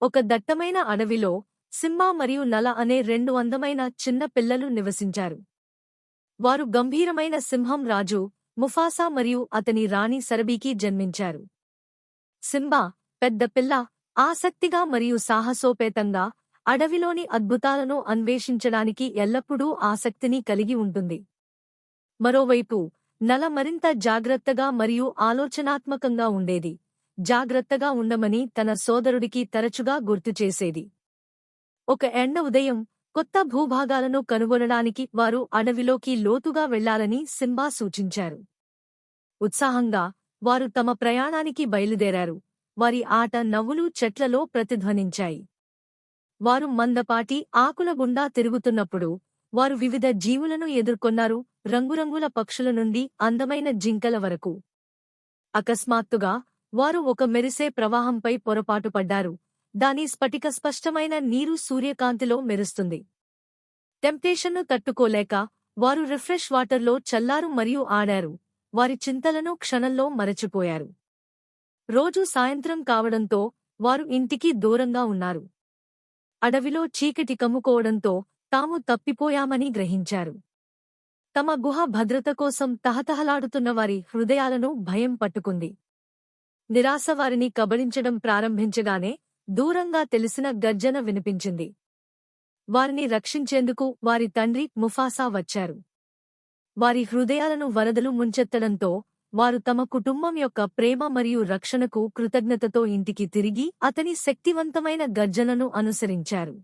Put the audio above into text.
ఒక దట్టమైన అడవిలో సింబా మరియు నల అనే రెండు అందమైన చిన్న పిల్లలు నివసించారు. వారు గంభీరమైన సింహం రాజు ముఫాసా మరియు అతని రాణి సరబీకి జన్మించారు. సింబా పెద్ద పిల్ల ఆసక్తిగా మరియు సాహసోపేతంగా అడవిలోని అద్భుతాలను అన్వేషించడానికి ఎల్లప్పుడూ ఆసక్తిని కలిగి ఉంటుంది. మరోవైపు నల మరింత జాగ్రత్తగా మరియు ఆలోచనాత్మకంగా ఉండేది. జాగ్రత్తగా ఉండమని తన సోదరుడికి తరచుగా గుర్తుచేసేది. ఒక ఎండ ఉదయం కొత్త భూభాగాలను కనుగొనడానికి వారు అడవిలోకి లోతుగా వెళ్లాలని సింబా సూచించారు. ఉత్సాహంగా వారు తమ ప్రయాణానికి బయలుదేరారు. వారి ఆట నవ్వులు చెట్లలో ప్రతిధ్వనించాయి. వారు మందపాటి ఆకుల గుండా తిరుగుతున్నప్పుడు వారు వివిధ జీవులను ఎదుర్కొన్నారు, రంగురంగుల పక్షుల నుండి అందమైన జింకల వరకు. అకస్మాత్తుగా వారు ఒక మెరిసే ప్రవాహంపై పొరపాటు పడ్డారు. దాని స్ఫటిక స్పష్టమైన నీరు సూర్యకాంతిలో మెరుస్తుంది. టెంప్టేషన్ను తట్టుకోలేక వారు రిఫ్రెష్ వాటర్లో చల్లారు మరియు ఆడారు. వారి చింతలను క్షణంలో మరచిపోయారు. రోజు సాయంత్రం కావడంతో వారు ఇంటికి దూరంగా ఉన్నారు. అడవిలో చీకటి కమ్ముకోవడంతో తాము తప్పిపోయామని గ్రహించారు. తమ గుహ భద్రత కోసం తహతహలాడుతున్న వారి హృదయాలను భయం పట్టుకుంది. నిరాశ వారిని కబళించడం ప్రారంభించగానే దూరంగా తెలిసిన గర్జన వినిపించింది. వారిని రక్షించేందుకు వారి తండ్రి ముఫాసా వచ్చారు. వారి హృదయాలను వరదలు ముంచెత్తడంతో వారు తమ కుటుంబం యొక్క ప్రేమ మరియు రక్షణకు కృతజ్ఞతతో ఇంటికి తిరిగి అతని శక్తివంతమైన గర్జనను అనుసరించారు.